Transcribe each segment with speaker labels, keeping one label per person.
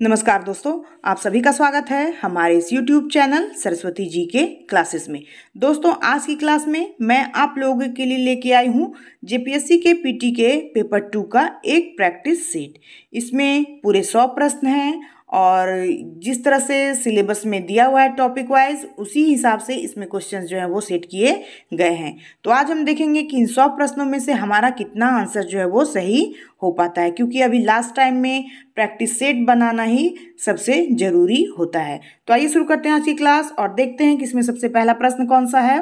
Speaker 1: नमस्कार दोस्तों, आप सभी का स्वागत है हमारे इस YouTube चैनल सरस्वती जी के क्लासेस में। दोस्तों, आज की क्लास में मैं आप लोगों के लिए लेके आई हूँ जेपीएससी के पीटी के पेपर 2 का एक प्रैक्टिस सेट। इसमें पूरे 100 प्रश्न हैं और जिस तरह से सिलेबस में दिया हुआ है टॉपिक वाइज, उसी हिसाब से इसमें क्वेश्चंस जो है वो सेट किए गए हैं। तो आज हम देखेंगे कि इन 100 प्रश्नों में से हमारा कितना आंसर जो है वो सही हो पाता है, क्योंकि अभी लास्ट टाइम में प्रैक्टिस सेट बनाना ही सबसे जरूरी होता है। तो आइए शुरू करते हैं आज की क्लास और देखते हैं कि इसमें सबसे पहला प्रश्न कौन सा है।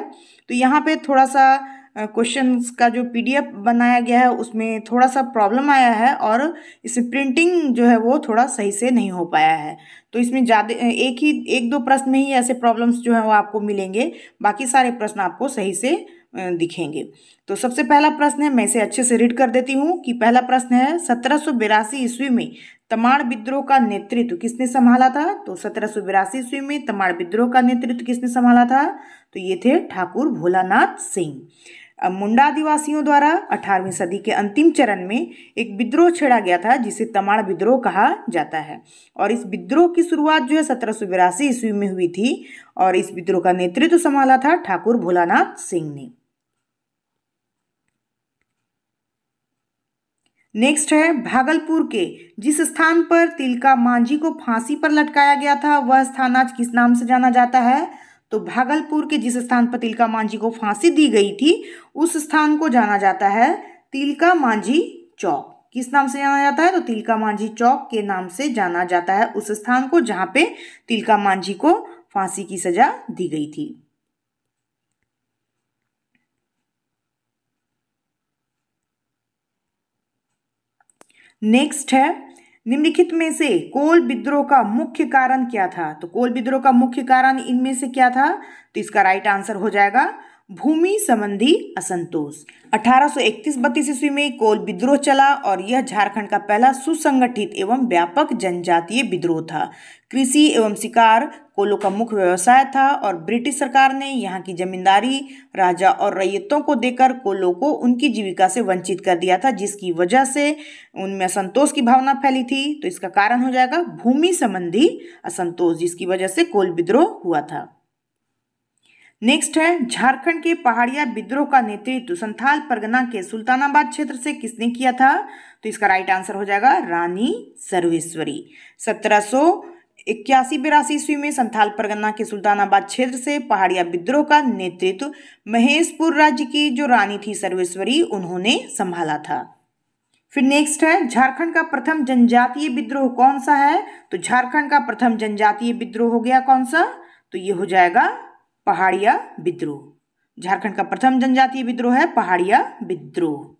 Speaker 1: तो यहाँ पे थोड़ा सा क्वेश्चंस का जो पीडीएफ बनाया गया है उसमें थोड़ा सा प्रॉब्लम आया है और इसमें प्रिंटिंग जो है वो थोड़ा सही से नहीं हो पाया है। तो इसमें ज़्यादा एक दो प्रश्न में ही ऐसे प्रॉब्लम्स जो है वो आपको मिलेंगे, बाकी सारे प्रश्न आपको सही से दिखेंगे। तो सबसे पहला प्रश्न है, मैं इसे अच्छे से रीड कर देती हूँ कि पहला प्रश्न है, 1782 ईस्वी में तमाड़ विद्रोह का नेतृत्व किसने संभाला था। तो 1782 ईस्वी में तमाड़ विद्रोह का नेतृत्व किसने संभाला था। तो ये थे ठाकुर भोलानाथ सिंह। मुंडा आदिवासियों द्वारा 18वीं सदी के अंतिम चरण में एक विद्रोह छेड़ा गया था जिसे तमाड़ विद्रोह कहा जाता है, और इस विद्रोह की शुरुआत जो है 1782 ईस्वी में हुई थी और इस विद्रोह का नेतृत्व संभाला था ठाकुर भोलानाथ सिंह ने। नेक्स्ट है, भागलपुर के जिस स्थान पर तिलका मांझी को फांसी पर लटकाया गया था वह स्थान आज किस नाम से जाना जाता है। तो भागलपुर के जिस स्थान पर तिलका मांझी को फांसी दी गई थी उस स्थान को जाना जाता है तिलका मांझी चौक। किस नाम से जाना जाता है। तो तिलका मांझी चौक के नाम से जाना जाता है उस स्थान को जहां पे तिलका मांझी को फांसी की सजा दी गई थी। नेक्स्ट है, निम्नलिखित में से कोल विद्रोह का मुख्य कारण क्या था। तो कोल विद्रोह का मुख्य कारण इनमें से क्या था। तो इसका राइट आंसर हो जाएगा भूमि संबंधी असंतोष। 1831-32 ईस्वी में कोल विद्रोह चला और यह झारखंड का पहला सुसंगठित एवं व्यापक जनजातीय विद्रोह था। कृषि एवं शिकार कोलों का मुख्य व्यवसाय था और ब्रिटिश सरकार ने यहाँ की जमींदारी राजा और रैयतों को देकर कोलों को उनकी जीविका से वंचित कर दिया था, जिसकी वजह से उनमें असंतोष की भावना फैली थी। तो इसका कारण हो जाएगा भूमि संबंधी असंतोष, जिसकी वजह से कोल विद्रोह हुआ था। नेक्स्ट है, झारखंड के पहाड़िया विद्रोह का नेतृत्व संथाल परगना के सुल्तानाबाद क्षेत्र से किसने किया था। तो इसका राइट आंसर हो जाएगा रानी सर्वेश्वरी। 1781-82 ईस्वी में संथाल परगना के सुल्तानाबाद क्षेत्र से पहाड़िया विद्रोह का नेतृत्व महेशपुर राज्य की जो रानी थी सर्वेश्वरी, उन्होंने संभाला था। फिर नेक्स्ट है, झारखंड का प्रथम जनजातीय विद्रोह कौन सा है। तो झारखंड का प्रथम जनजातीय विद्रोह हो गया कौन सा। तो ये हो जाएगा पहाड़िया विद्रोह। झारखंड का प्रथम जनजातीय विद्रोह है पहाड़िया विद्रोह।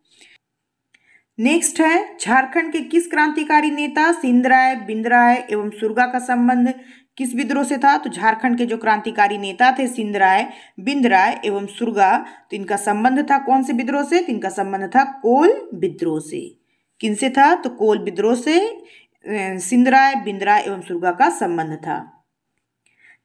Speaker 1: नेक्स्ट है, झारखंड के किस क्रांतिकारी नेता सिंधराय बिंदराय एवं सुरगा का संबंध किस विद्रोह से था। तो झारखंड के जो क्रांतिकारी नेता थे सिंधराय बिंदराय एवं सुरगा, तो इनका संबंध था कौन से विद्रोह से। तो इनका संबंध था कोल विद्रोह से। किनसे था। तो कोल विद्रोह से सिंधराय बिंदराय एवं सुरगा का संबंध था।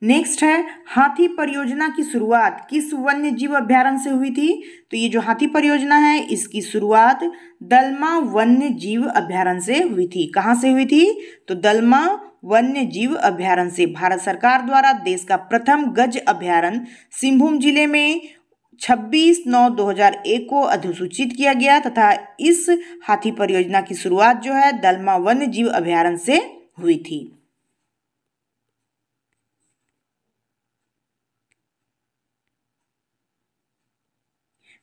Speaker 1: नेक्स्ट है, हाथी परियोजना की शुरुआत किस वन्य जीव अभ्यारण्य से हुई थी। तो ये जो हाथी परियोजना है इसकी शुरुआत दलमा वन्य जीव अभ्यारण्य से हुई थी। कहाँ से हुई थी। तो दलमा वन्य जीव अभ्यारण्य से। भारत सरकार द्वारा देश का प्रथम गज अभ्यारण्य सिंहभूम जिले में 26/9/2001 को अधिसूचित किया गया तथा इस हाथी परियोजना की शुरुआत जो है दलमा वन्य जीव अभ्यारण्य से हुई थी।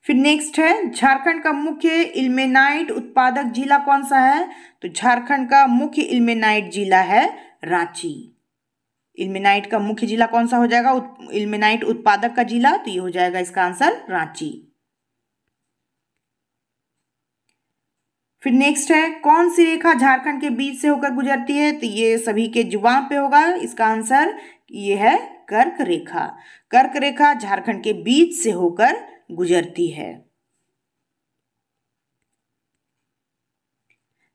Speaker 1: फिर नेक्स्ट है, झारखंड का मुख्य इल्मेनाइट उत्पादक जिला कौन सा है। तो झारखंड का मुख्य इल्मेनाइट जिला है रांची। इल्मेनाइट का मुख्य जिला कौन सा हो जाएगा। इल्मेनाइट उत्पादक का जिला। तो ये हो जाएगा इसका आंसर रांची। फिर नेक्स्ट है, कौन सी रेखा झारखंड के बीच से होकर गुजरती है। तो ये सभी के जुबान पे होगा। इसका आंसर ये है कर्क रेखा। कर्क रेखा झारखंड के बीच से होकर गुजरती है।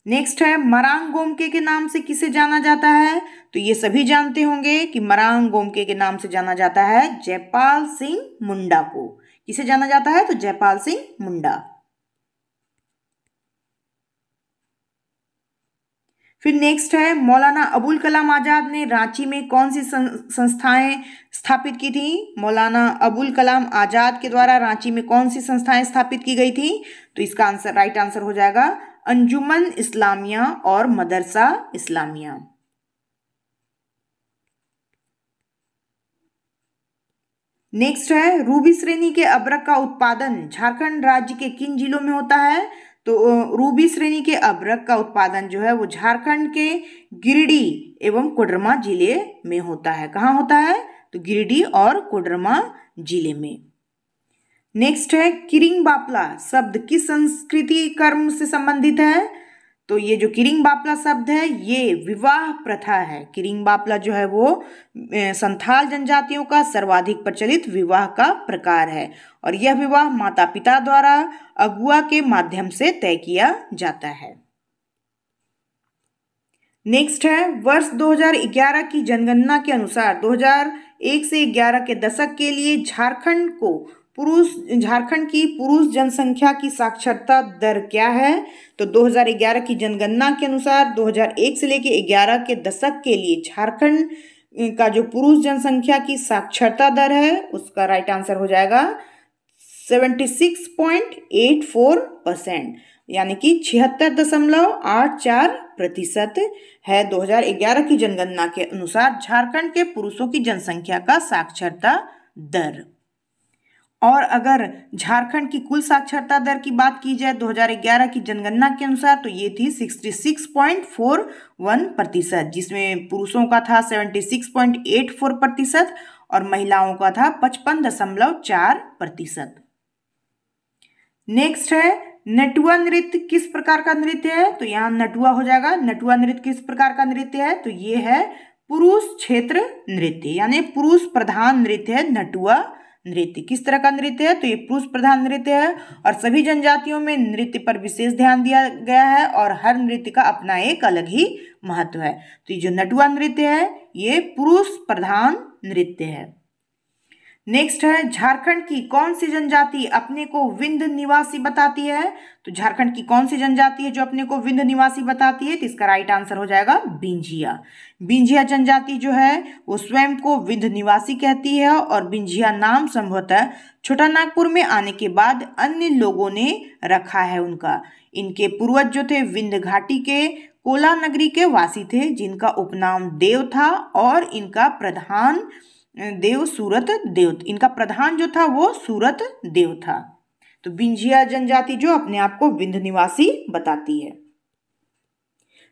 Speaker 1: नेक्स्ट है, मरांग गोमके के नाम से किसे जाना जाता है। तो ये सभी जानते होंगे कि मरांग गोमके के नाम से जाना जाता है जयपाल सिंह मुंडा को। किसे जाना जाता है। तो जयपाल सिंह मुंडा। फिर नेक्स्ट है, मौलाना अबुल कलाम आजाद ने रांची में कौन सी संस्थाएं स्थापित की थी? मौलाना अबुल कलाम आजाद के द्वारा रांची में कौन सी संस्थाएं स्थापित की गई थी? तो इसका आंसर, राइट आंसर हो जाएगा अंजुमन इस्लामिया और मदरसा इस्लामिया। नेक्स्ट है, रूबी श्रेणी के अभ्रक का उत्पादन झारखंड राज्य के किन जिलों में होता है? तो रूबी श्रेणी के अभ्रक का उत्पादन जो है वो झारखंड के गिरिडीह एवं कोडरमा जिले में होता है। कहाँ होता है? तो गिरिडीह और कोडरमा जिले में। नेक्स्ट है, किरिंग बापला शब्द किस संस्कृति कर्म से संबंधित है? तो ये जो किरिंग बापला शब्द है ये विवाह प्रथा है। किरिंग बापला जो है वो संथाल जनजातियों का सर्वाधिक प्रचलित विवाह का प्रकार है और यह विवाह माता पिता द्वारा अगुआ के माध्यम से तय किया जाता है। नेक्स्ट है, वर्ष 2011 की जनगणना के अनुसार 2001 से 11 के दशक के लिए झारखंड की पुरुष जनसंख्या की साक्षरता दर क्या है? तो 2011 की जनगणना के अनुसार 2001 से लेकर 11 के दशक के लिए झारखंड का जो पुरुष जनसंख्या की साक्षरता दर है उसका राइट आंसर हो जाएगा 76.84%, यानी कि 76.84% है 2011 की जनगणना के अनुसार झारखंड के पुरुषों की जनसंख्या का साक्षरता दर। और अगर झारखंड की कुल साक्षरता दर की बात की जाए 2011 की जनगणना के अनुसार तो ये थी 66.41%, जिसमें पुरुषों का था 76.84% और महिलाओं का था 55.4%। नेक्स्ट है, नटुआ नृत्य किस प्रकार का नृत्य है? तो यहाँ नटुआ हो जाएगा। नटुआ नृत्य किस प्रकार का नृत्य है? तो ये है पुरुष क्षेत्र नृत्य, यानी पुरुष प्रधान नृत्य है नटुआ नृत्य। किस तरह का नृत्य है? तो ये पुरुष प्रधान नृत्य है और सभी जनजातियों में नृत्य पर विशेष ध्यान दिया गया है और हर नृत्य का अपना एक अलग ही महत्व है। तो ये जो नटुआ नृत्य है ये पुरुष प्रधान नृत्य है। नेक्स्ट है, झारखंड की कौन सी जनजाति अपने को विंध्य निवासी बताती है? तो झारखंड की कौन सी जनजाति है जो अपने को विंध्य निवासी बताती है? तो इसका राइट आंसर हो जाएगा बिंझिया। बिंझिया जनजाति जो है वो स्वयं को विंध्य निवासी कहती है और बिंझिया नाम संभवतः छोटा नागपुर में आने के बाद अन्य लोगों ने रखा है उनका। इनके पूर्वज जो थे विंध्य घाटी के कोला नगरी के वासी थे जिनका उपनाम देव था और इनका प्रधान देव सूरत देव, इनका प्रधान जो था वो सूरत देव था। तो बिंझिया जनजाति जो अपने आप को विंध्य निवासी बताती है।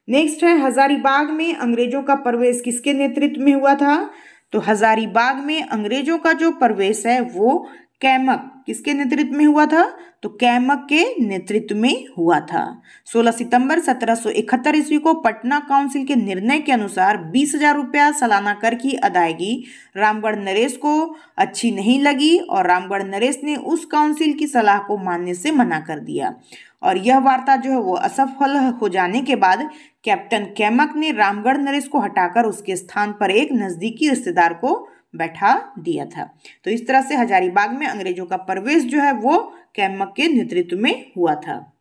Speaker 1: नेक्स्ट है, हजारीबाग में अंग्रेजों का प्रवेश किसके नेतृत्व में हुआ था? तो हजारीबाग में अंग्रेजों का जो प्रवेश है वो कैमक किसके नेतृत्व में हुआ था? तो कैमक के नेतृत्व में हुआ था। 16 सितंबर 1771 ईस्वी को पटना काउंसिल के निर्णय के अनुसार 20,000 रुपया सालाना कर की अदायगी रामगढ़ नरेश को अच्छी नहीं लगी और रामगढ़ नरेश ने उस काउंसिल की सलाह को मानने से मना कर दिया और यह वार्ता जो है वो असफल हो जाने के बाद कैप्टन कैमक ने रामगढ़ नरेश को हटाकर उसके स्थान पर एक नजदीकी रिश्तेदार को बैठा दिया था। तो इस तरह से हजारीबाग में अंग्रेजों का प्रवेश जो है वो कैमक के नेतृत्व में हुआ था।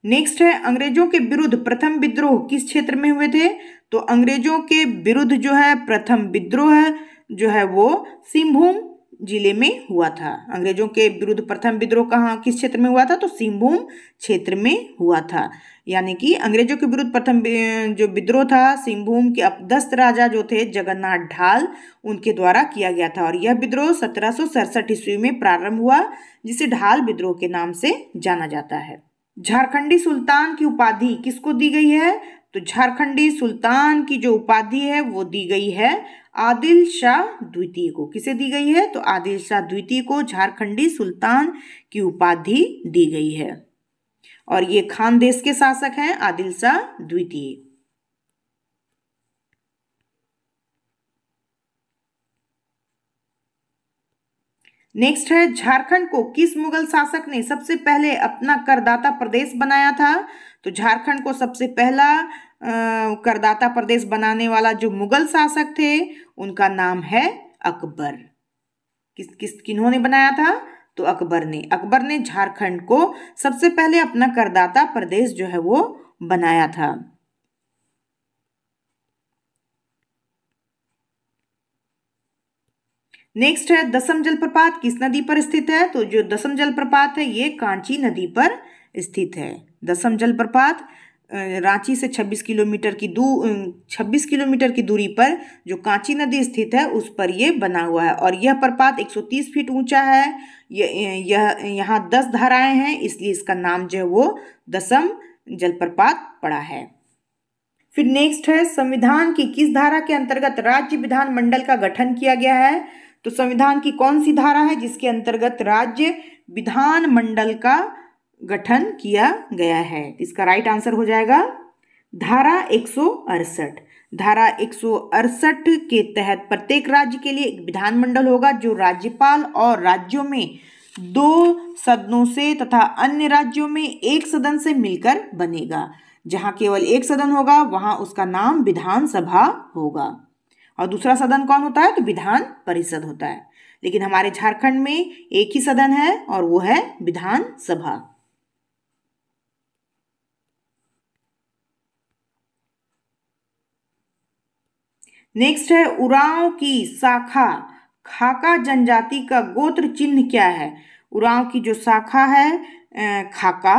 Speaker 1: नेक्स्ट है, अंग्रेजों के विरुद्ध प्रथम विद्रोह किस क्षेत्र में हुए थे? तो अंग्रेजों के विरुद्ध जो है प्रथम विद्रोह जो है वो सिंहभूम जिले में हुआ था। अंग्रेजों के विरुद्ध प्रथम विद्रोह कहाँ किस क्षेत्र में हुआ था? तो सिंहभूम क्षेत्र में हुआ था। यानी कि अंग्रेजों के विरुद्ध प्रथम जो विद्रोह था सिंहभूम के अपदस्थ राजा जो थे जगन्नाथ ढाल उनके द्वारा किया गया था और यह विद्रोह 1767 ईस्वी में प्रारंभ हुआ जिसे ढाल विद्रोह के नाम से जाना जाता है। झारखंडी सुल्तान की उपाधि किसको दी गई है? तो झारखंडी सुल्तान की जो उपाधि है वो दी गई है आदिल शाह द्वितीय को। किसे दी गई है? तो आदिल शाह द्वितीय को झारखंडी सुल्तान की उपाधि दी गई है और ये खानदेश के शासक हैं आदिल शाह द्वितीय। नेक्स्ट है, झारखंड को किस मुगल शासक ने सबसे पहले अपना करदाता प्रदेश बनाया था? तो झारखंड को सबसे पहला करदाता प्रदेश बनाने वाला जो मुगल शासक थे उनका नाम है अकबर। किन्होंने बनाया था? तो अकबर ने झारखंड को सबसे पहले अपना करदाता प्रदेश जो है वो बनाया था। नेक्स्ट है दसम जलप्रपात किस नदी पर स्थित है? तो जो दसम जलप्रपात है ये कांची नदी पर स्थित है। दसम जलप्रपात रांची से 26 किलोमीटर की दूरी पर जो कांची नदी स्थित है उस पर ये बना हुआ है और यह प्रपात 130 फीट ऊंचा है। यहाँ 10 धाराएं हैं, इसलिए इसका नाम जो है वो दसम जलप्रपात पड़ा है। फिर नेक्स्ट है संविधान की किस धारा के अंतर्गत राज्य विधानमंडल का गठन किया गया है? तो संविधान की कौन सी धारा है जिसके अंतर्गत राज्य विधानमंडल का गठन किया गया है? इसका राइट आंसर हो जाएगा धारा 168। धारा 168 के तहत प्रत्येक राज्य के लिए एक विधानमंडल होगा जो राज्यपाल और राज्यों में 2 सदनों से तथा अन्य राज्यों में 1 सदन से मिलकर बनेगा। जहां केवल 1 सदन होगा वहां उसका नाम विधानसभा होगा और दूसरा सदन कौन होता है? तो विधान परिषद होता है। लेकिन हमारे झारखंड में एक ही सदन है और वो है विधानसभा। नेक्स्ट है उरांव की शाखा खाका जनजाति का गोत्र चिन्ह क्या है? उरांव की जो शाखा है खाका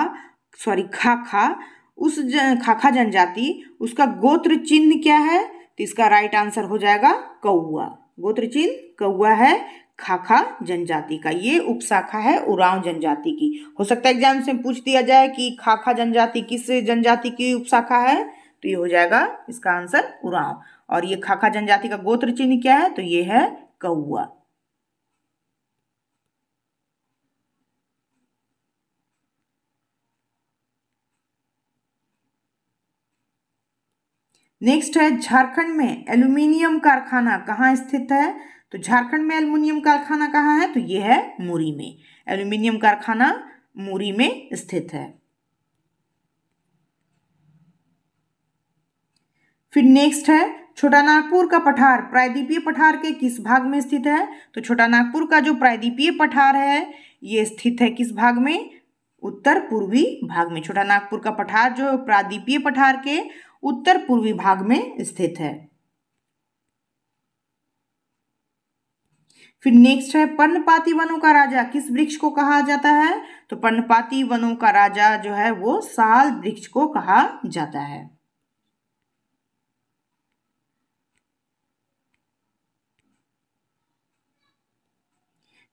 Speaker 1: उस खाका जनजाति उसका गोत्र चिन्ह क्या है? तो इसका राइट आंसर हो जाएगा कौआ। गोत्र चिन्ह कौआ है खाका जनजाति का। ये उपशाखा है उरांव जनजाति की। हो सकता है एग्जाम से पूछ दिया जाए कि खाका जनजाति किस जनजाति की उपशाखा है, तो ये हो जाएगा इसका आंसर उरांव। और ये खाका जनजाति का गोत्र चिन्ह क्या है? तो ये है कौआ। नेक्स्ट है झारखंड में एल्यूमिनियम कारखाना कहाँ स्थित है? तो झारखंड में एल्यूमिनियम कारखाना कहाँ है? तो ये है मुरी में। एल्यूमिनियम कारखाना मुरी में स्थित है। फिर नेक्स्ट है छोटा नागपुर का पठार प्रायद्वीपीय पठार के किस भाग में स्थित है? तो छोटा नागपुर का जो प्रायद्वीपीय पठार है ये स्थित है किस भाग में? उत्तर पूर्वी भाग में। छोटा नागपुर का पठार जो प्रायद्वीपीय पठार के उत्तर पूर्वी भाग में स्थित है। फिर नेक्स्ट है पर्णपाती वनों का राजा किस वृक्ष को कहा जाता है? तो पर्णपाती वनों का राजा जो है वो साल वृक्ष को कहा जाता है।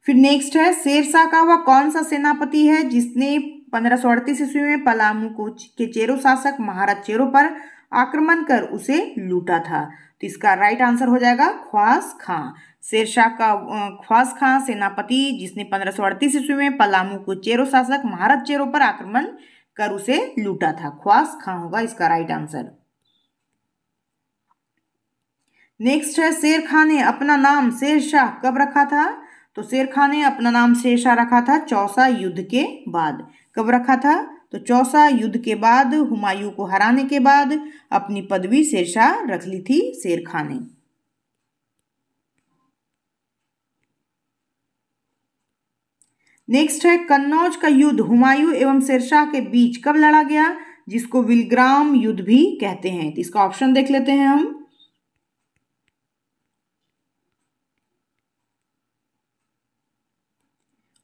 Speaker 1: फिर नेक्स्ट है शेरशाह का वह कौन सा सेनापति है जिसने 1538 ईस्वी में पलामू के चेरो शासक महाराज चेरो पर आक्रमण कर उसे लूटा था? तो इसका राइट आंसर हो जाएगा ख्वास खां। शेरशाह का ख्वास खां सेनापति जिसने 1538 ईस्वी में पलामू को चेरो शासक महाराज चेरो पर आक्रमण कर उसे लूटा था। ख्वास खां होगा इसका राइट आंसर। नेक्स्ट है शेर खां ने अपना नाम शेरशाह कब रखा था? तो शेर खां ने अपना नाम शेरशाह रखा था चौसा युद्ध के बाद। कब रखा था? तो चौसा युद्ध के बाद हुमायूं को हराने के बाद अपनी पदवी शेरशाह रख ली थी शेर खां ने। नेक्स्ट है कन्नौज का युद्ध हुमायूं एवं शेरशाह के बीच कब लड़ा गया, जिसको विलग्राम युद्ध भी कहते हैं? तो इसका ऑप्शन देख लेते हैं हम।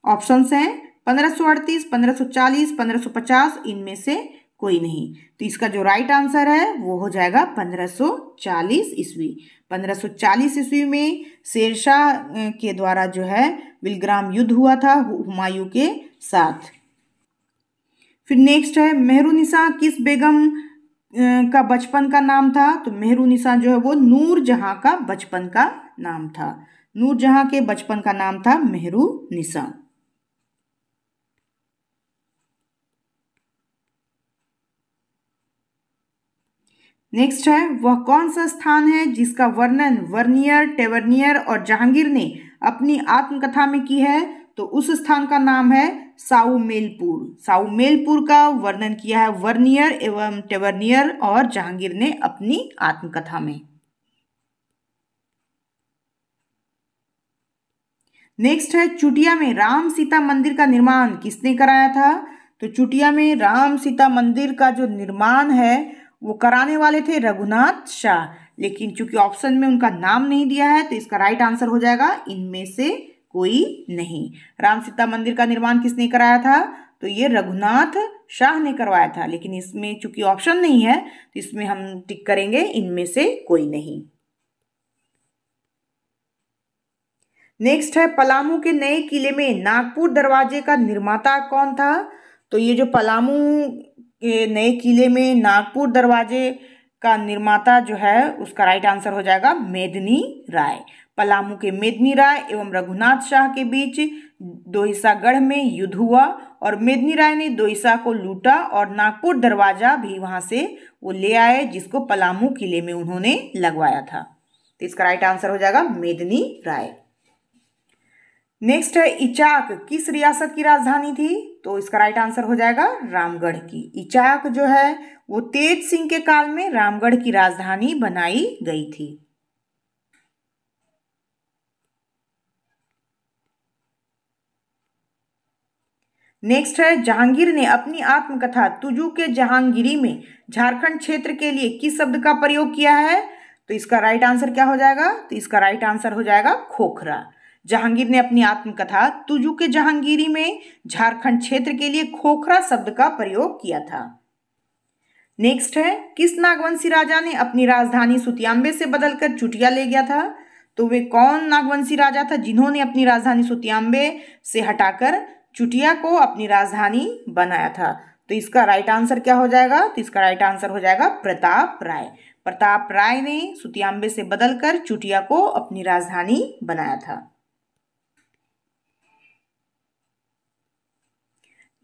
Speaker 1: ऑप्शंस हैं 1538, 1540, 1550, इनमें से कोई नहीं। तो इसका जो राइट आंसर है वो हो जाएगा 1540 ईस्वी। 1540 ईस्वी में शेरशाह के द्वारा जो है विलग्राम युद्ध हुआ था हुमायूं के साथ। फिर नेक्स्ट है मेहरुनिसा किस बेगम का बचपन का नाम था? तो मेहरुनिसा जो है वो नूरजहां का बचपन का नाम था। नूरजहां के बचपन का नाम था मेहरुनिसा। नेक्स्ट है वह कौन सा स्थान है जिसका वर्णन वर्नियर, टेवर्नियर और जहांगीर ने अपनी आत्मकथा में की है? तो उस स्थान का नाम है साउमेलपुर। साउमेलपुर का वर्णन किया है वर्नियर एवं टेवर्नियर और जहांगीर ने अपनी आत्मकथा में। नेक्स्ट है चुटिया में राम सीता मंदिर का निर्माण किसने कराया था? तो चुटिया में राम सीता मंदिर का जो निर्माण है वो कराने वाले थे रघुनाथ शाह, लेकिन चूंकि ऑप्शन में उनका नाम नहीं दिया है तो इसका राइट आंसर हो जाएगा इनमें से कोई नहीं। राम सीता मंदिर का निर्माण किसने कराया था? तो ये रघुनाथ शाह ने करवाया था, लेकिन इसमें चूंकि ऑप्शन नहीं है तो इसमें हम टिक करेंगे इनमें से कोई नहीं। नेक्स्ट है पलामू के नए किले में नागपुर दरवाजे का निर्माता कौन था? तो ये जो पलामू के नए किले में नागपुर दरवाजे का निर्माता जो है उसका राइट आंसर हो जाएगा मेदिनी राय। पलामू के मेदिनी राय एवं रघुनाथ शाह के बीच दोहिसागढ़ में युद्ध हुआ और मेदिनी राय ने दोहिसा को लूटा और नागपुर दरवाजा भी वहां से वो ले आए, जिसको पलामू किले में उन्होंने लगवाया था। तो इसका राइट आंसर हो जाएगा मेदिनी राय। नेक्स्ट है इचाक किस रियासत की राजधानी थी? तो इसका राइट आंसर हो जाएगा रामगढ़ की। इचाक जो है वो तेज सिंह के काल में रामगढ़ की राजधानी बनाई गई थी। नेक्स्ट है जहांगीर ने अपनी आत्मकथा तुजू के जहांगीरी में झारखंड क्षेत्र के लिए किस शब्द का प्रयोग किया है? तो इसका राइट आंसर क्या हो जाएगा? तो इसका राइट आंसर हो जाएगा खोखरा। जहांगीर ने अपनी आत्मकथा तुजू के जहांगीरी में झारखंड क्षेत्र के लिए खोखरा शब्द का प्रयोग किया था। नेक्स्ट है किस नागवंशी राजा ने अपनी राजधानी सुतियांबे से बदलकर चुटिया ले गया था? तो वे कौन नागवंशी राजा था जिन्होंने अपनी राजधानी सुतियांबे से हटाकर चुटिया को अपनी राजधानी बनाया था? तो इसका राइट आंसर क्या हो जाएगा? तो इसका राइट आंसर हो जाएगा प्रताप राय। प्रताप राय ने सुतियांबे से बदलकर चुटिया को अपनी राजधानी बनाया था।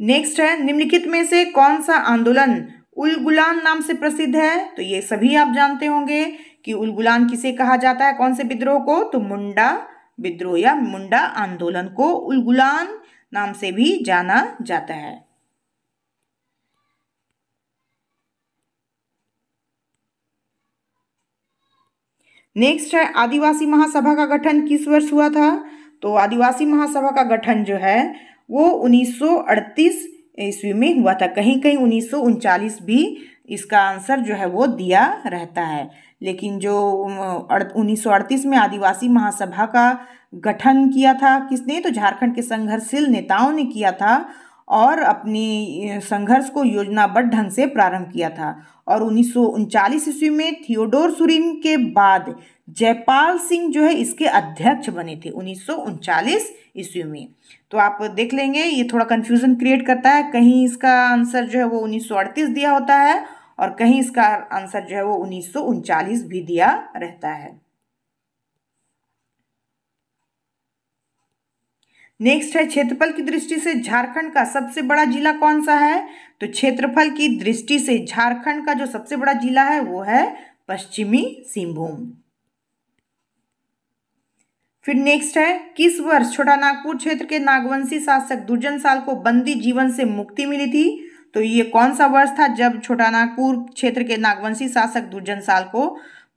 Speaker 1: नेक्स्ट है निम्नलिखित में से कौन सा आंदोलन उल-गुलान नाम से प्रसिद्ध है? तो ये सभी आप जानते होंगे कि उल-गुलान किसे कहा जाता है, कौन से विद्रोह को? तो मुंडा विद्रोह या मुंडा आंदोलन को उल-गुलान नाम से भी जाना जाता है। नेक्स्ट है आदिवासी महासभा का गठन किस वर्ष हुआ था? तो आदिवासी महासभा का गठन जो है वो 1938 ईस्वी में हुआ था। कहीं कहीं 1939 भी इसका आंसर जो है वो दिया रहता है, लेकिन जो 1938 में आदिवासी महासभा का गठन किया था किसने? तो झारखंड के संघर्षशील नेताओं ने किया था और अपनी संघर्ष को योजनाबद्ध ढंग से प्रारंभ किया था। और 1939 ईस्वी में थियोडोर सुरीन के बाद जयपाल सिंह जो है इसके अध्यक्ष बने थे 1939 ईस्वी में। तो आप देख लेंगे ये थोड़ा कंफ्यूजन क्रिएट करता है, कहीं इसका आंसर जो है वो 1938 दिया होता है और कहीं इसका आंसर जो है वो 1939 भी दिया रहता है। नेक्स्ट है क्षेत्रफल की दृष्टि से झारखंड का सबसे बड़ा जिला कौन सा है? तो क्षेत्रफल की दृष्टि से झारखंड का जो सबसे बड़ा जिला है वो है पश्चिमी सिंहभूम। फिर नेक्स्ट है किस वर्ष छोटा नागपुर क्षेत्र के नागवंशी शासक दुर्जन साल को बंदी जीवन से मुक्ति मिली थी? तो ये कौन सा वर्ष था जब छोटा नागपुर क्षेत्र के नागवंशी शासक दुर्जन साल को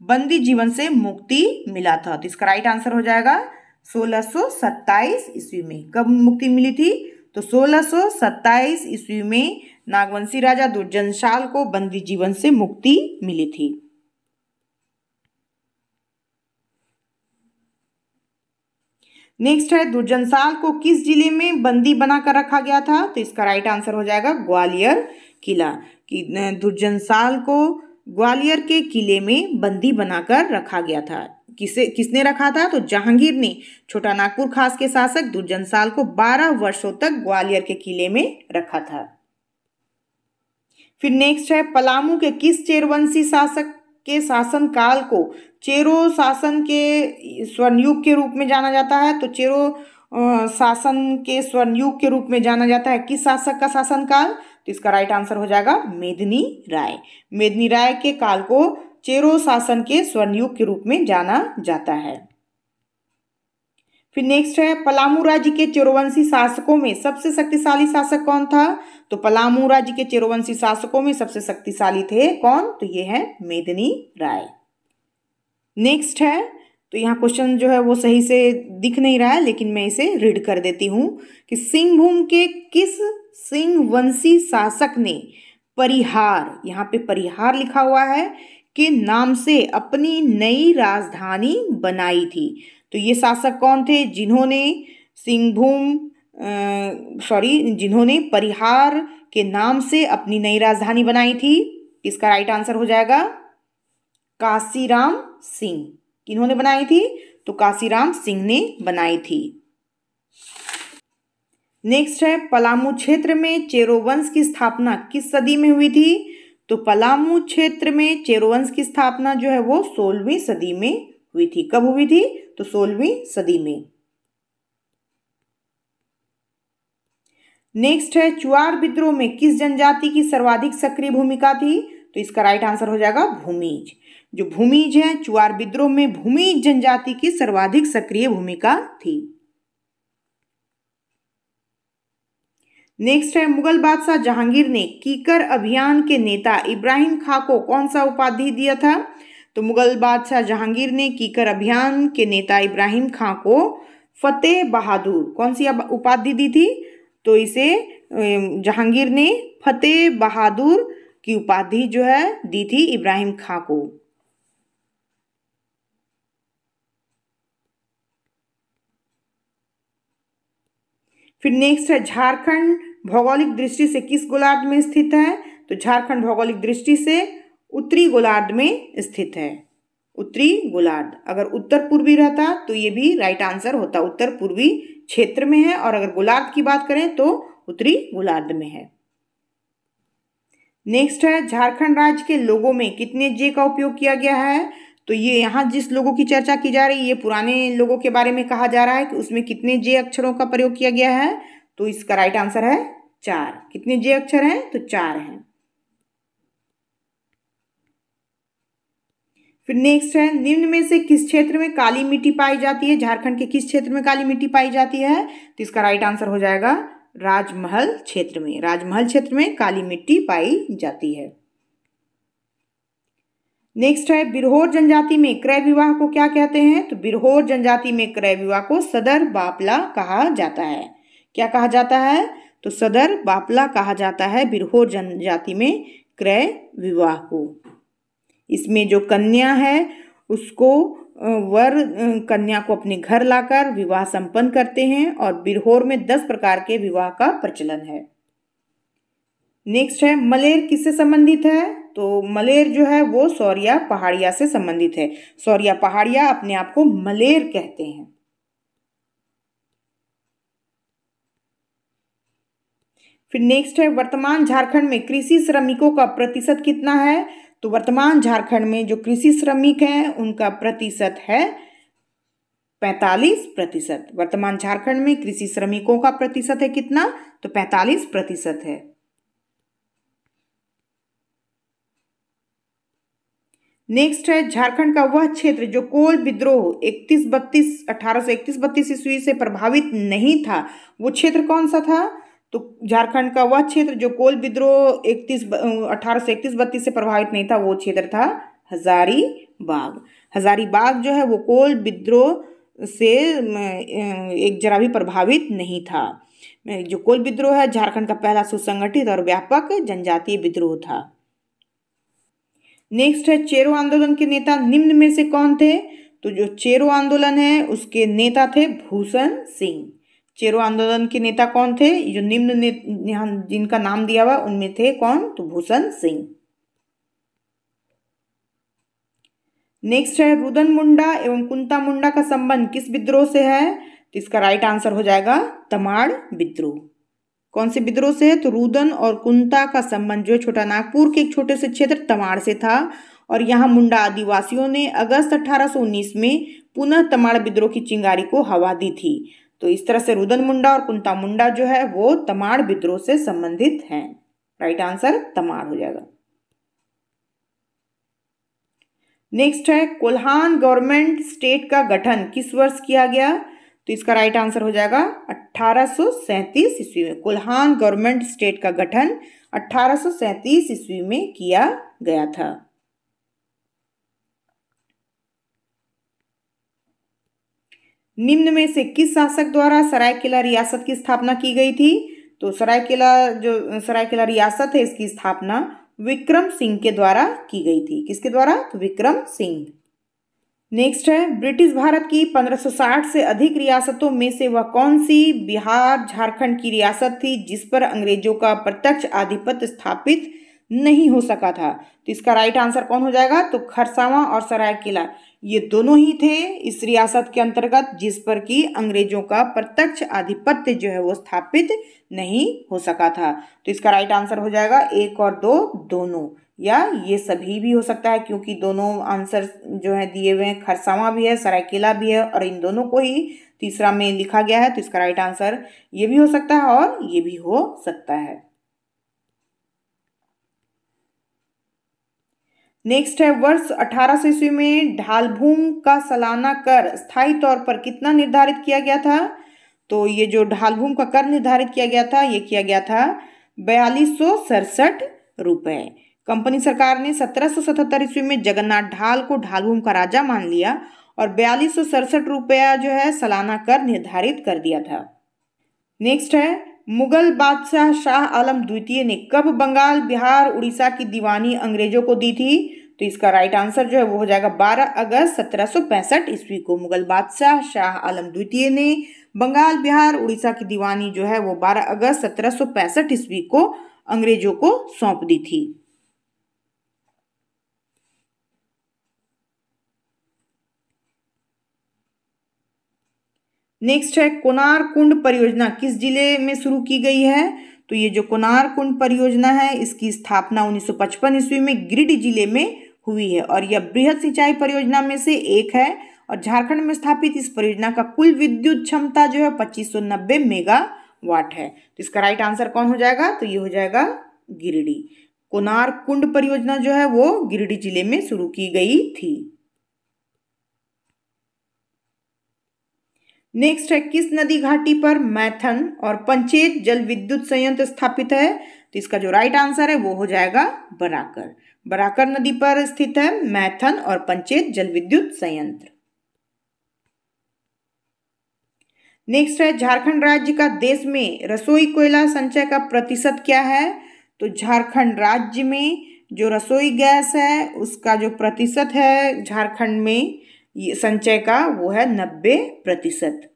Speaker 1: बंदी जीवन से मुक्ति मिला था? तो इसका राइट आंसर हो जाएगा 1627 ईस्वी में। कब मुक्ति मिली थी? तो 1627 ईस्वी में नागवंशी राजा दुर्जन साल को बंदी जीवन से मुक्ति मिली थी। नेक्स्ट है दुर्जन साल को किस जिले में बंदी बनाकर रखा गया था? तो इसका राइट आंसर हो जाएगा ग्वालियर किला। कि दुर्जन साल को ग्वालियर के किले में बंदी बनाकर रखा गया था। किसने रखा था? तो जहांगीर ने छोटा नागपुर खास के शासक दुर्जन साल को 12 वर्षों तक ग्वालियर के किले में रखा था। फिर नेक्स्ट है पलामू के किस चेरवंशी शासक के शासन काल को चेरो शासन के स्वर्णयुग के रूप में जाना जाता है? तो चेरो शासन के स्वर्णयुग के रूप में जाना जाता है किस शासक का शासनकाल? तो इसका राइट आंसर हो जाएगा मेदिनी राय। मेदिनी राय के काल को चेरो शासन के स्वर्णयुग के रूप में जाना जाता है। फिर नेक्स्ट है पलामू राज्य के चेरोवंशी शासकों में सबसे शक्तिशाली शासक कौन था? तो पलामू राज्य के चेरोवंशी शासकों में सबसे शक्तिशाली थे कौन? तो ये है मेदिनी राय। नेक्स्ट है तो यहाँ क्वेश्चन जो है वो सही से दिख नहीं रहा है, लेकिन मैं इसे रीड कर देती हूँ कि सिंहभूम के किस सिंह वंशी शासक ने परिहार, यहाँ पे परिहार लिखा हुआ है, के नाम से अपनी नई राजधानी बनाई थी। तो ये शासक कौन थे जिन्होंने जिन्होंने परिहार के नाम से अपनी नई राजधानी बनाई थी? इसका राइट आंसर हो जाएगा काशीराम सिंह। किन्होंने बनाई थी? तो काशीराम सिंह ने बनाई थी। नेक्स्ट है पलामू क्षेत्र में चेरो वंश की स्थापना किस सदी में हुई थी? तो पलामू क्षेत्र में चेरो वंश की स्थापना जो है वो 16वीं सदी में हुई थी। कब हुई थी? तो 16वीं सदी में। नेक्स्ट है चुआर विद्रोह में किस जनजाति की सर्वाधिक सक्रिय भूमिका थी? तो इसका राइट आंसर हो जाएगा भूमिज। जो भूमिज है, चुआर विद्रोह में भूमिज जनजाति की सर्वाधिक सक्रिय भूमिका थी। नेक्स्ट है मुगल बादशाह जहांगीर ने कीकर अभियान के नेता इब्राहिम खां को कौन सा उपाधि दिया था? तो मुगल बादशाह जहांगीर ने कीकर अभियान के नेता इब्राहिम खां को फतेह बहादुर कौन सी उपाधि दी थी? तो इसे जहांगीर ने फतेह बहादुर की उपाधि जो है दी थी इब्राहिम खां को। फिर नेक्स्ट है झारखंड भौगोलिक दृष्टि से किस गोलार्ध में स्थित है? तो झारखंड भौगोलिक दृष्टि से उत्तरी गोलार्ध में स्थित है। उत्तरी गोलार्ध, अगर उत्तर पूर्वी रहता तो ये भी राइट आंसर होता, उत्तर पूर्वी क्षेत्र में है, और अगर गोलार्ध की बात करें तो उत्तरी गोलार्ध में है। नेक्स्ट है झारखंड राज्य के लोगों में कितने जे का उपयोग किया गया है? तो ये यहाँ जिस लोगों की चर्चा की जा रही है, ये पुराने लोगों के बारे में कहा जा रहा है कि उसमें कितने जे अक्षरों का प्रयोग किया गया है? तो इसका राइट आंसर है 4। कितने जे अक्षर हैं? तो 4 हैं। फिर नेक्स्ट है निम्न में से किस क्षेत्र में काली मिट्टी पाई जाती है? झारखंड के किस क्षेत्र में काली मिट्टी पाई जाती है? तो इसका राइट आंसर हो जाएगा राजमहल क्षेत्र में। राजमहल क्षेत्र में काली मिट्टी पाई जाती है। नेक्स्ट है बिरहोर जनजाति में क्रय विवाह को क्या कहते हैं? तो बिरहोर जनजाति में क्रय विवाह को सदर बापला कहा जाता है। क्या कहा जाता है? तो सदर बापला कहा जाता है बिरहोर जनजाति में क्रय विवाह को। इसमें जो कन्या है उसको वर कन्या को अपने घर लाकर विवाह संपन्न करते हैं, और बिरहोर में 10 प्रकार के विवाह का प्रचलन है। नेक्स्ट है मलेर किससे संबंधित है? तो मलेर जो है वो सौरिया पहाड़िया से संबंधित है। सौरिया पहाड़िया अपने आप को मलेर कहते हैं। फिर नेक्स्ट है वर्तमान झारखंड में कृषि श्रमिकों का प्रतिशत कितना है? तो वर्तमान झारखंड में जो कृषि श्रमिक हैं उनका प्रतिशत है 45%। वर्तमान झारखंड में कृषि श्रमिकों का प्रतिशत है कितना? तो 45% है। नेक्स्ट है झारखंड का वह क्षेत्र जो कोल विद्रोह 1831-32 ईस्वी से प्रभावित नहीं था, वो क्षेत्र कौन सा था? तो झारखंड का वह क्षेत्र जो कोल विद्रोह 1831-32 से प्रभावित नहीं था, वो क्षेत्र था हजारीबाग। हजारीबाग जो है वो कोल विद्रोह से एक जरा भी प्रभावित नहीं था। जो कोल विद्रोह है झारखंड का पहला सुसंगठित और व्यापक जनजातीय विद्रोह था। नेक्स्ट है चेरो आंदोलन के नेता निम्न में से कौन थे? तो जो चेरो आंदोलन है उसके नेता थे भूषण सिंह। चेरो आंदोलन के नेता कौन थे? जो निम्न जिनका नाम दिया हुआ उनमें थे कौन? तो भूषण सिंह। नेक्स्ट है रुदन मुंडा एवं कुंता मुंडा का संबंध किस विद्रोह से है? तो इसका राइट आंसर हो जाएगा तमाड़ विद्रोह। कौन से विद्रोह से है? तो रुदन और कुंता का संबंध जो छोटा नागपुर के एक छोटे से क्षेत्र तमाड़ से था, और यहाँ मुंडा आदिवासियों ने अगस्त 1819 में पुनः तमाड़ विद्रोह की चिंगारी को हवा दी थी। तो इस तरह से रुदन मुंडा और कुंता मुंडा जो है वो तमाड़ विद्रोह से संबंधित हैं। राइट आंसर तमाड़ हो जाएगा। नेक्स्ट है कोल्हान गवर्नमेंट स्टेट का गठन किस वर्ष किया गया? तो इसका राइट आंसर हो जाएगा 1837 ईस्वी में। कोल्हान गवर्नमेंट स्टेट का गठन 1837 ईस्वी में किया गया था। निम्न में से किस शासक द्वारा सरायकेला रियासत की स्थापना की गई थी? तो सरायकेला रियासत है, इसकी स्थापना विक्रम सिंह के द्वारा की गई थी। किसके द्वारा? तो विक्रम सिंह। नेक्स्ट है, ब्रिटिश भारत की 1560 से अधिक रियासतों में से वह कौन सी बिहार झारखंड की रियासत थी जिस पर अंग्रेजों का प्रत्यक्ष आधिपत्य स्थापित नहीं हो सका था? तो इसका राइट आंसर कौन हो जाएगा? तो खरसावां और सरायकेला, ये दोनों ही थे इस रियासत के अंतर्गत जिस पर कि अंग्रेजों का प्रत्यक्ष आधिपत्य जो है वो स्थापित नहीं हो सका था। तो इसका राइट आंसर हो जाएगा 1 और 2 दोनों, या ये सभी भी हो सकता है क्योंकि दोनों आंसर जो है दिए हुए हैं, खरसावां भी है, सरायकेला भी है और इन दोनों को ही तीसरा में लिखा गया है। तो इसका राइट आंसर ये भी हो सकता है और ये भी हो सकता है। नेक्स्ट है, वर्ष 1800 ईस्वी में ढालभूम का सालाना कर स्थायी तौर पर कितना निर्धारित किया गया था? तो ये जो ढालभूम का कर निर्धारित किया गया था, ये किया गया था 4267 रुपए। कंपनी सरकार ने 1777 ईस्वी में जगन्नाथ ढाल को ढालभूम का राजा मान लिया और 4267 रुपया जो है सालाना कर निर्धारित कर दिया था। नेक्स्ट है, मुगल बादशाह शाह आलम द्वितीय ने कब बंगाल, बिहार, उड़ीसा की दीवानी अंग्रेजों को दी थी? तो इसका राइट आंसर जो है वो हो जाएगा 12 अगस्त 1765 ईस्वी को मुगल बादशाह शाह आलम द्वितीय ने बंगाल, बिहार, उड़ीसा की दीवानी जो है वो 12 अगस्त 1765 ईस्वी को अंग्रेजों को सौंप दी थी। नेक्स्ट है, कोनार कुंड परियोजना किस जिले में शुरू की गई है? तो ये जो कोनार कुंड परियोजना है इसकी स्थापना 1955 ईस्वी में गिरिडीह जिले में हुई है और यह बृहद सिंचाई परियोजना में से एक है और झारखंड में स्थापित इस परियोजना का कुल विद्युत क्षमता जो है 2590 मेगावाट है। तो इसका राइट आंसर कौन हो जाएगा? तो ये हो जाएगा गिरिडीह। कोनार कुंड परियोजना जो है वो गिरिडीह जिले में शुरू की गई थी। नेक्स्ट है, किस नदी घाटी पर मैथन और पंचेत जल विद्युत संयंत्र स्थापित है? तो इसका जो राइट आंसर है वो हो जाएगा बराकर। बराकर नदी पर स्थित है मैथन और पंचेत जल विद्युत संयंत्र। नेक्स्ट है, झारखंड राज्य का देश में रसोई कोयला संचय का प्रतिशत क्या है? तो झारखंड राज्य में जो रसोई गैस है उसका जो प्रतिशत है झारखंड में संचय का वो है 90%।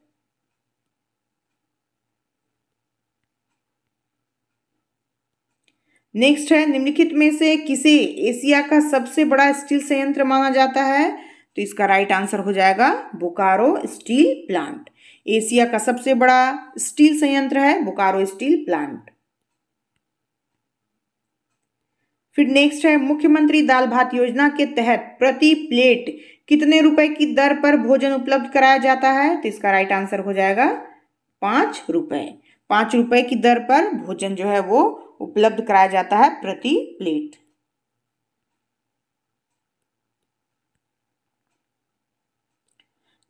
Speaker 1: नेक्स्ट है, निम्नलिखित में से किसे एशिया का सबसे बड़ा स्टील संयंत्र माना जाता है? तो इसका राइट आंसर हो जाएगा बोकारो स्टील प्लांट। एशिया का सबसे बड़ा स्टील संयंत्र है बोकारो स्टील प्लांट। फिर नेक्स्ट है, मुख्यमंत्री दाल भात योजना के तहत प्रति प्लेट कितने रुपए की दर पर भोजन उपलब्ध कराया जाता है? तो इसका राइट आंसर हो जाएगा 5 रुपए। 5 रुपए की दर पर भोजन जो है वो उपलब्ध कराया जाता है प्रति प्लेट।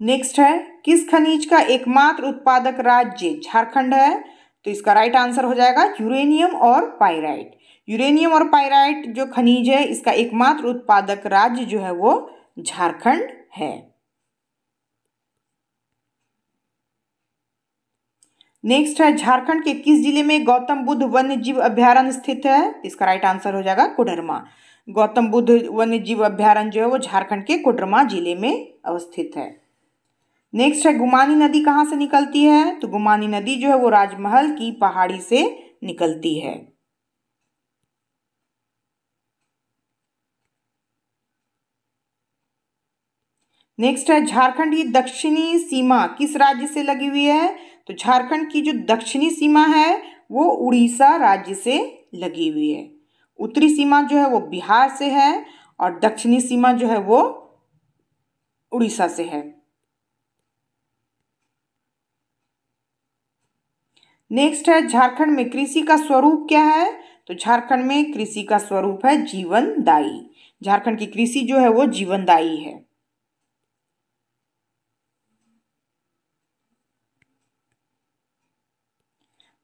Speaker 1: नेक्स्ट है, किस खनिज का एकमात्र उत्पादक राज्य झारखंड है? तो इसका राइट आंसर हो जाएगा यूरेनियम और पाइराइट। यूरेनियम और पाइराइट जो खनिज है इसका एकमात्र उत्पादक राज्य जो है वो झारखंड है। नेक्स्ट है, झारखंड के किस जिले में गौतम बुद्ध वन्य जीव अभ्यारण्य स्थित है? इसका राइट आंसर हो जाएगा कोडरमा। गौतम बुद्ध वन्य जीव अभ्यारण्य जो है वो झारखंड के कोडरमा जिले में अवस्थित है। नेक्स्ट है, गुमानी नदी कहाँ से निकलती है? तो गुमानी नदी जो है वो राजमहल की पहाड़ी से निकलती है। नेक्स्ट है, झारखंड की दक्षिणी सीमा किस राज्य से लगी हुई है? तो झारखंड की जो दक्षिणी सीमा है वो उड़ीसा राज्य से लगी हुई है। उत्तरी सीमा जो है वो बिहार से है और दक्षिणी सीमा जो है वो उड़ीसा से है। नेक्स्ट है, झारखंड में कृषि का स्वरूप क्या है? तो झारखंड में कृषि का स्वरूप है जीवनदायी। झारखंड की कृषि जो है वो जीवनदायी है।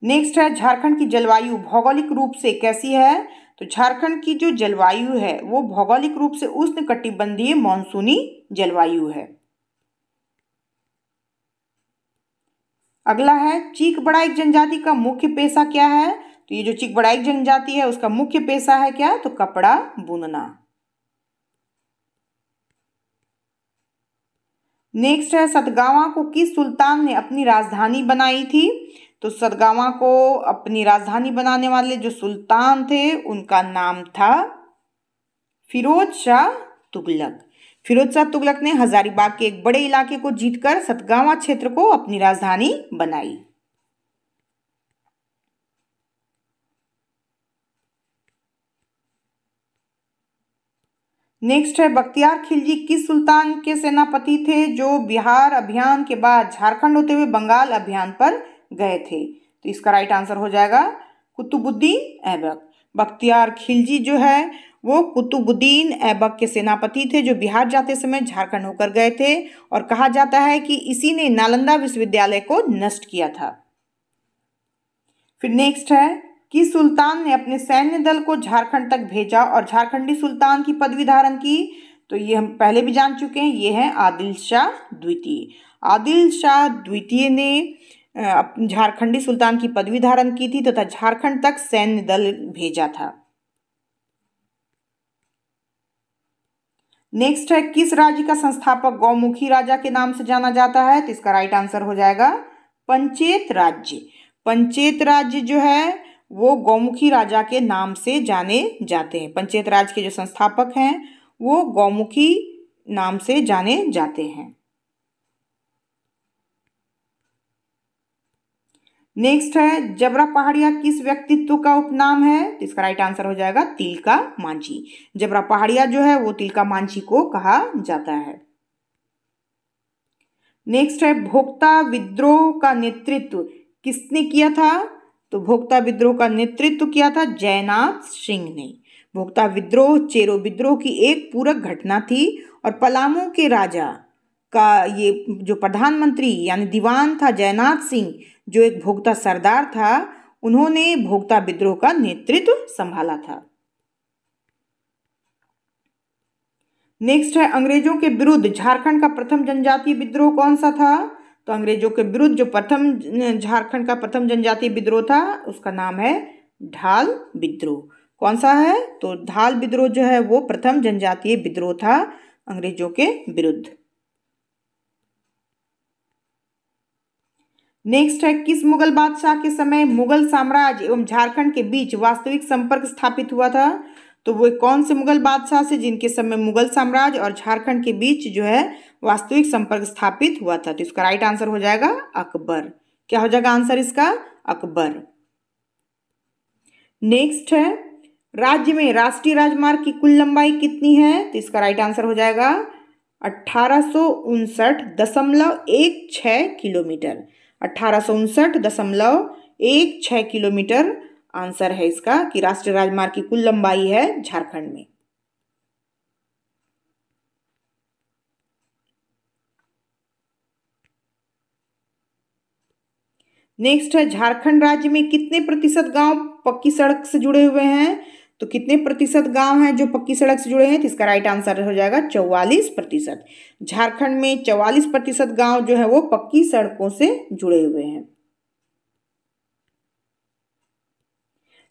Speaker 1: नेक्स्ट है, झारखंड की जलवायु भौगोलिक रूप से कैसी है? तो झारखंड की जो जलवायु है वो भौगोलिक रूप से उष्णकटिबंधीय मानसूनी जलवायु है। अगला है चीक बड़ाइक जनजाति का मुख्य पेशा क्या है। तो ये जो चीक बड़ाइक जनजाति है उसका मुख्य पेशा है क्या, तो कपड़ा बुनना। नेक्स्ट है सतगावा को किस सुल्तान ने अपनी राजधानी बनाई थी। तो सतगावा को अपनी राजधानी बनाने वाले जो सुल्तान थे उनका नाम था फिरोज शाह तुगलक। फिरोज शाह तुगलक ने हजारीबाग के एक बड़े इलाके को जीतकर सतगावा क्षेत्र को अपनी राजधानी बनाई। नेक्स्ट है बख्तियार खिलजी किस सुल्तान के सेनापति थे जो बिहार अभियान के बाद झारखंड होते हुए बंगाल अभियान पर गए थे। तो इसका राइट आंसर हो जाएगा कुतुबुद्दीन ऐबक। बख्तियार खिलजी जो है वो कुतुबुद्दीन ऐबक के सेनापति थे जो बिहार जाते समय झारखंड होकर गए थे और कहा जाता है कि इसी ने नालंदा विश्वविद्यालय को नष्ट किया था। फिर नेक्स्ट है कि सुल्तान ने अपने सैन्य दल को झारखंड तक भेजा और झारखंडी सुल्तान की पदवी धारण की। तो ये हम पहले भी जान चुके हैं, ये है आदिल शाह द्वितीय। आदिल शाह द्वितीय ने झारखंडी सुल्तान की पदवी धारण की थी तथा झारखंड तक सैन्य दल भेजा था। नेक्स्ट है किस राज्य का संस्थापक गौमुखी राजा के नाम से जाना जाता है। तो इसका राइट आंसर हो जाएगा पंचेत राज्य। पंचेत राज्य जो है वो गौमुखी राजा के नाम से जाने जाते हैं। पंचेत राज के जो संस्थापक हैं वो गौमुखी नाम से जाने जाते हैं। नेक्स्ट है जबरा पहाड़िया किस व्यक्तित्व का उपनाम है। तो इसका राइट आंसर हो जाएगा तिलका मांझी। जबरा पहाड़िया जो है वो तिलका मांझी को कहा जाता है। नेक्स्ट है भोक्ता विद्रोह का नेतृत्व किसने किया था। तो भोक्ता विद्रोह का नेतृत्व किया था जयनाथ सिंह ने। भोक्ता विद्रोह चेरो विद्रोह की एक पूरक घटना थी और पलामू के राजा का ये जो प्रधानमंत्री यानी दीवान था जयनाथ सिंह जो एक भोक्ता सरदार था, उन्होंने भोक्ता विद्रोह का नेतृत्व संभाला था। नेक्स्ट है अंग्रेजों के विरुद्ध झारखंड का प्रथम जनजातीय विद्रोह कौन सा था। तो अंग्रेजों के विरुद्ध जो झारखंड का प्रथम जनजातीय विद्रोह था उसका नाम है ढाल विद्रोह। कौन सा है, तो ढाल विद्रोह जो है वो प्रथम जनजातीय विद्रोह था अंग्रेजों के विरुद्ध। नेक्स्ट है किस मुगल बादशाह के समय मुगल साम्राज्य एवं झारखंड के बीच वास्तविक संपर्क स्थापित हुआ था। तो वो कौन से मुगल बादशाह से जिनके समय मुगल साम्राज्य और झारखंड के बीच जो है वास्तविक संपर्क स्थापित हुआ था। तो इसका राइट आंसर हो जाएगा अकबर। क्या हो जाएगा आंसर इसका, अकबर। नेक्स्ट है राज्य में राष्ट्रीय राजमार्ग की कुल लंबाई कितनी है। तो इसका राइट आंसर हो जाएगा 1859.16 किलोमीटर। 1859.16 किलोमीटर आंसर है इसका कि राष्ट्रीय राजमार्ग की कुल लंबाई है झारखंड में। नेक्स्ट है झारखंड राज्य में कितने प्रतिशत गांव पक्की सड़क से जुड़े हुए हैं। तो कितने प्रतिशत गांव हैं जो पक्की सड़क से जुड़े हैं। तो इसका राइट आंसर हो जाएगा 44%। झारखंड में 44% गांव जो है वो पक्की सड़कों से जुड़े हुए हैं।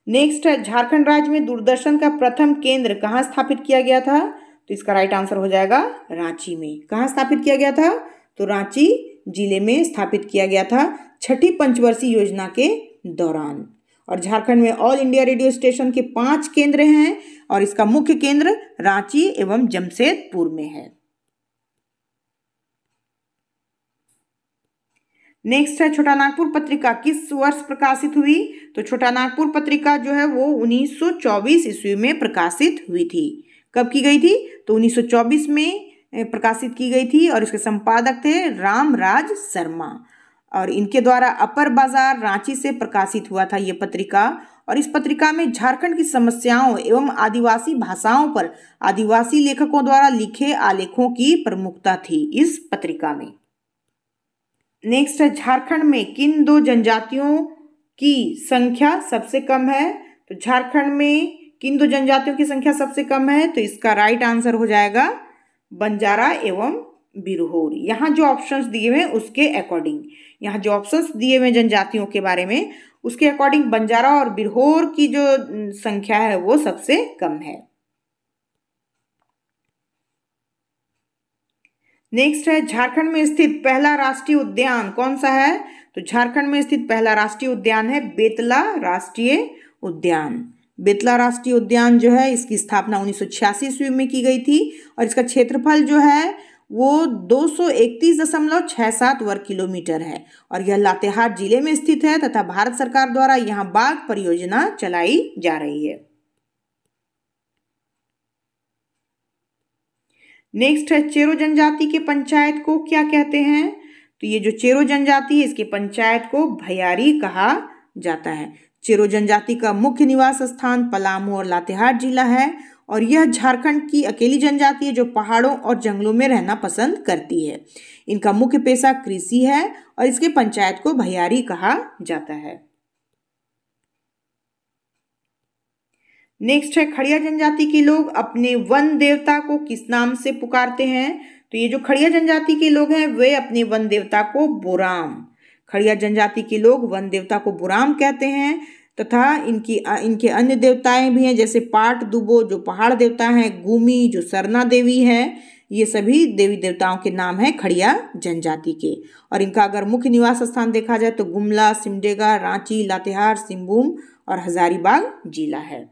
Speaker 1: नेक्स्ट है झारखंड राज्य में दूरदर्शन का प्रथम केंद्र कहाँ स्थापित किया गया था। तो इसका राइट आंसर हो जाएगा रांची में। कहाँ स्थापित किया गया था, तो रांची जिले में स्थापित किया गया था छठी पंचवर्षीय योजना के दौरान। और झारखंड में ऑल इंडिया रेडियो स्टेशन के 5 केंद्र हैं और इसका मुख्य केंद्र रांची एवं जमशेदपुर में है। नेक्स्ट है छोटा नागपुर पत्रिका किस वर्ष प्रकाशित हुई। तो छोटा नागपुर पत्रिका जो है वो 1924 ईस्वी में प्रकाशित हुई थी। कब की गई थी, तो 1924 में प्रकाशित की गई थी और इसके संपादक थे रामराज शर्मा और इनके द्वारा अपर बाजार रांची से प्रकाशित हुआ था ये पत्रिका। और इस पत्रिका में झारखंड की समस्याओं एवं आदिवासी भाषाओं पर आदिवासी लेखकों द्वारा लिखे आलेखों की प्रमुखता थी इस पत्रिका में। नेक्स्ट है झारखंड में किन 2 जनजातियों की संख्या सबसे कम है। तो झारखंड में किन 2 जनजातियों की संख्या सबसे कम है। तो इसका राइट आंसर हो जाएगा बंजारा एवं बिरहोर। यहाँ जो ऑप्शंस दिए हुए उसके अकॉर्डिंग, यहाँ जो ऑप्शंस दिए हुए जनजातियों के बारे में उसके अकॉर्डिंग बंजारा और बिरहोर की जो संख्या है वो सबसे कम है। नेक्स्ट है, झारखंड में स्थित पहला राष्ट्रीय उद्यान कौन सा है? तो झारखंड में स्थित पहला राष्ट्रीय उद्यान है बेतला राष्ट्रीय उद्यान। बेतला राष्ट्रीय उद्यान जो है इसकी स्थापना 1986 ईस्वी में की गई थी और इसका क्षेत्रफल जो है वो 231.67 वर्ग किलोमीटर है और यह लातेहार जिले में स्थित है तथा भारत सरकार द्वारा यहाँ बाघ परियोजना चलाई जा रही है। नेक्स्ट है, चेरो जनजाति के पंचायत को क्या कहते हैं? तो ये जो चेरो जनजाति है इसके पंचायत को भैयारी कहा जाता है। चेरो जनजाति का मुख्य निवास स्थान पलामू और लातेहार जिला है और यह झारखंड की अकेली जनजाति है जो पहाड़ों और जंगलों में रहना पसंद करती है। इनका मुख्य पेशा कृषि है और इसके पंचायत को भैयारी कहा जाता है। नेक्स्ट है, खड़िया जनजाति के लोग अपने वन देवता को किस नाम से पुकारते हैं? तो ये जो खड़िया जनजाति के लोग हैं वे अपने वन देवता को बोराम, खड़िया जनजाति के लोग वन देवता को बोराम कहते हैं तथा इनके अन्य देवताएं भी हैं जैसे पाट दुबो जो पहाड़ देवता हैं, गुमी जो सरना देवी है, ये सभी देवी देवताओं के नाम हैं खड़िया जनजाति के। और इनका अगर मुख्य निवास स्थान देखा जाए तो गुमला, सिमडेगा, रांची, लातेहार, सिंहभूम और हजारीबाग जिला है।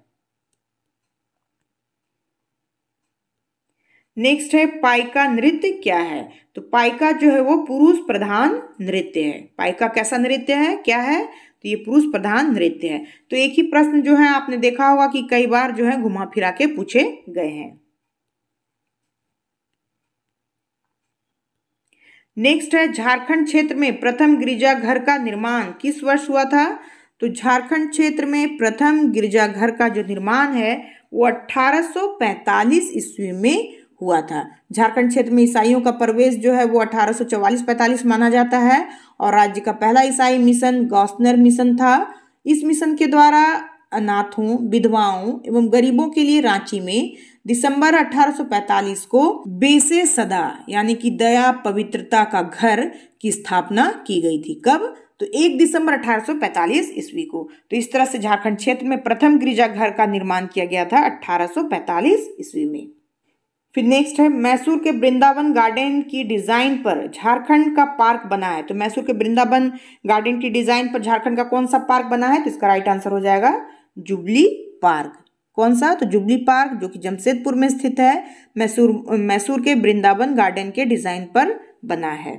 Speaker 1: नेक्स्ट है, पाइका नृत्य क्या है? तो पाइका जो है वो पुरुष प्रधान नृत्य है। पाइका कैसा नृत्य है, क्या है? तो ये पुरुष प्रधान नृत्य है। तो एक ही प्रश्न जो है आपने देखा होगा कि कई बार जो है घुमा फिरा के पूछे गए हैं। नेक्स्ट है, झारखंड क्षेत्र में प्रथम गिरजाघर का निर्माण किस वर्ष हुआ था? तो झारखंड क्षेत्र में प्रथम गिरजाघर का जो निर्माण है वो 1845 ईस्वी में हुआ था। झारखंड क्षेत्र में ईसाइयों का प्रवेश जो है वो 1844-45 माना जाता है और राज्य का पहला ईसाई मिशन गौसनर मिशन था। इस मिशन के द्वारा अनाथों, विधवाओं एवं गरीबों के लिए रांची में दिसंबर 1845 को बेसे सदा यानी कि दया पवित्रता का घर की स्थापना की गई थी। कब? तो 1 दिसंबर 1845 ईस्वी को। तो इस तरह से झारखंड क्षेत्र में प्रथम गिरजाघर का निर्माण किया गया था 1845 ईस्वी में। फिर नेक्स्ट है, मैसूर के वृंदावन गार्डन की डिजाइन पर झारखंड का पार्क बना है। तो मैसूर के वृंदावन गार्डन की डिजाइन पर झारखंड का कौन सा पार्क बना है? तो इसका राइट आंसर हो जाएगा जुबली पार्क। कौन सा? तो जुबली पार्क जो कि जमशेदपुर में स्थित है, मैसूर के वृंदावन गार्डन के डिजाइन पर बना है।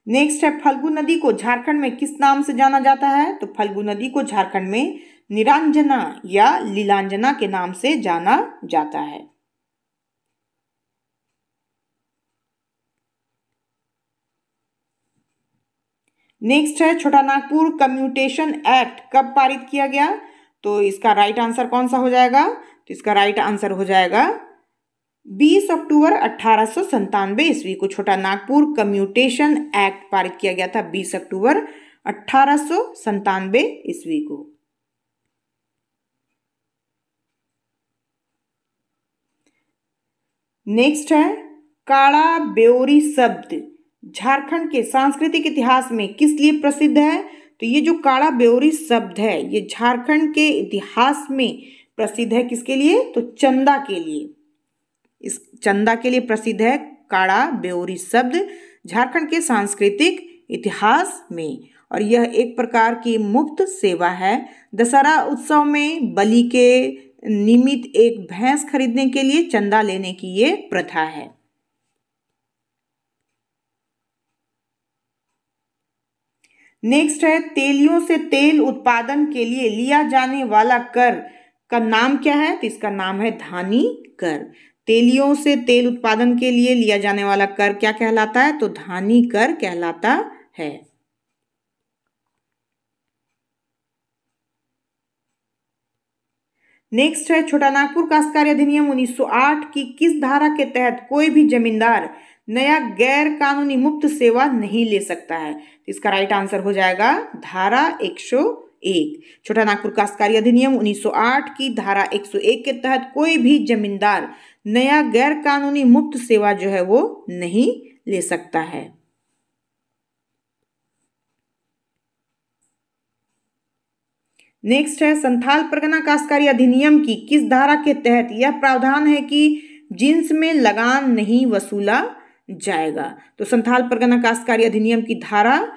Speaker 1: नेक्स्ट है, फल्गु नदी को झारखंड में किस नाम से जाना जाता है? तो फल्गु नदी को झारखंड में निरांजना या लीलांजना के नाम से जाना जाता है। नेक्स्ट है, छोटा नागपुर कम्यूटेशन एक्ट कब पारित किया गया? तो इसका राइट आंसर कौन सा हो जाएगा? तो इसका राइट आंसर हो जाएगा 20 अक्टूबर 1897 ईस्वी को छोटा नागपुर कम्यूटेशन एक्ट पारित किया गया था 20 अक्टूबर 1897 ईस्वी को। नेक्स्ट है, काड़ा बेओरी शब्द झारखंड के सांस्कृतिक इतिहास में किस लिए प्रसिद्ध है? तो ये जो काड़ा बेओरी शब्द है ये झारखंड के इतिहास में प्रसिद्ध है। किसके लिए? तो चंदा के लिए। इस चंदा के लिए प्रसिद्ध है काड़ा बेओरी शब्द झारखंड के सांस्कृतिक इतिहास में। और यह एक प्रकार की मुफ्त सेवा है। दशहरा उत्सव में बलि के निमित्त एक भैंस खरीदने के लिए चंदा लेने की ये प्रथा है। नेक्स्ट है, तेलियों से तेल उत्पादन के लिए लिया जाने वाला कर का नाम क्या है? तो इसका नाम है धानी कर। तेलियों से तेल उत्पादन के लिए लिया जाने वाला कर क्या कहलाता है? तो धानी कर कहलाता है। नेक्स्ट है, छोटा नागपुर काश्तकारी अधिनियम 1908 की किस धारा के तहत कोई भी जमींदार नया गैर कानूनी मुफ्त सेवा नहीं ले सकता है? इसका राइट आंसर हो जाएगा धारा 101। छोटा नागपुर काश्तकारी अधिनियम 1908 की धारा 101 के तहत कोई भी जमींदार नया गैर कानूनी मुफ्त सेवा जो है वो नहीं ले सकता है। नेक्स्ट है संथाल परगना काश्तकारी अधिनियम की किस धारा के तहत यह प्रावधान है कि जिन्स में लगान नहीं वसूला जाएगा। तो संथाल परगना काश्तकारी अधिनियम की धारा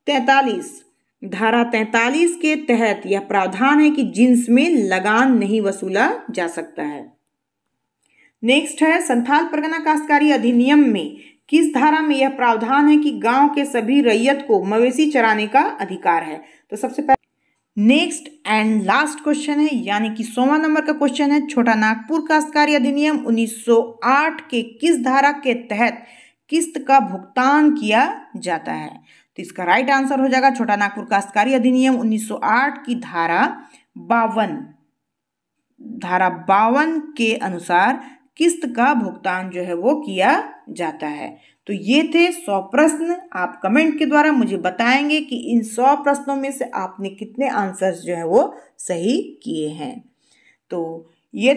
Speaker 1: 43 के तहत यह प्रावधान है कि जिन्स में लगान नहीं वसूला जा सकता है। नेक्स्ट है संथाल परगना काश्तकारी अधिनियम में किस धारा में यह प्रावधान है कि गांव के सभी रैयत को मवेशी चराने का अधिकार है। तो सबसे पहले नेक्स्ट एंड लास्ट क्वेश्चन है, यानी कि 100वां नंबर का क्वेश्चन है, छोटा नागपुर काश्तकारी अधिनियम 1908 के किस धारा के तहत किस्त का भुगतान किया जाता है। तो इसका राइट आंसर हो जाएगा छोटा नागपुर काश्तकारी अधिनियम 1908 की धारा 52 के अनुसार किस्त का भुगतान जो है वो किया जाता है। तो ये थे 100 प्रश्न। आप कमेंट के द्वारा मुझे बताएंगे कि इन 100 प्रश्नों में से आपने कितने आंसर्स जो है वो सही किए हैं। तो ये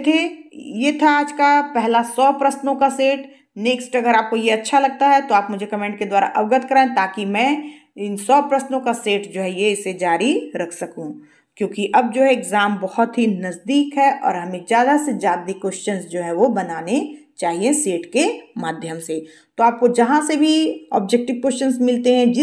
Speaker 1: था आज का पहला 100 प्रश्नों का सेट। नेक्स्ट अगर आपको ये अच्छा लगता है तो आप मुझे कमेंट के द्वारा अवगत कराएं, ताकि मैं इन 100 प्रश्नों का सेट जो है ये इसे जारी रख सकूं, क्योंकि अब जो है एग्जाम बहुत ही नज़दीक है और हमें ज़्यादा से ज़्यादा क्वेश्चंस जो है वो बनाने चाहिए सेट के माध्यम से। तो आपको जहाँ से भी ऑब्जेक्टिव क्वेश्चंस मिलते हैं,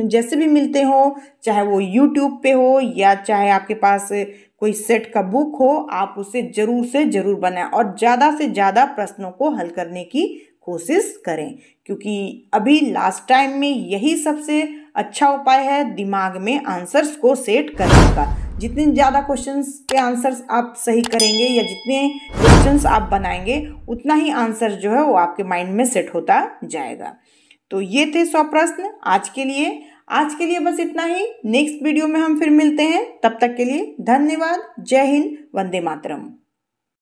Speaker 1: जैसे भी मिलते हो, चाहे वो यूट्यूब पे हो या चाहे आपके पास कोई सेट का बुक हो, आप उसे जरूर से जरूर बनाएं और ज़्यादा से ज़्यादा प्रश्नों को हल करने की कोशिश करें, क्योंकि अभी लास्ट टाइम में यही सबसे अच्छा उपाय है दिमाग में आंसर्स को सेट करने का। जितने ज़्यादा क्वेश्चंस के आंसर्स आप सही करेंगे या जितने क्वेश्चंस आप बनाएंगे, उतना ही आंसर जो है वो आपके माइंड में सेट होता जाएगा। तो ये थे 100 प्रश्न आज के लिए बस इतना ही। नेक्स्ट वीडियो में हम फिर मिलते हैं, तब तक के लिए धन्यवाद। जय हिंद, वंदे मातरम।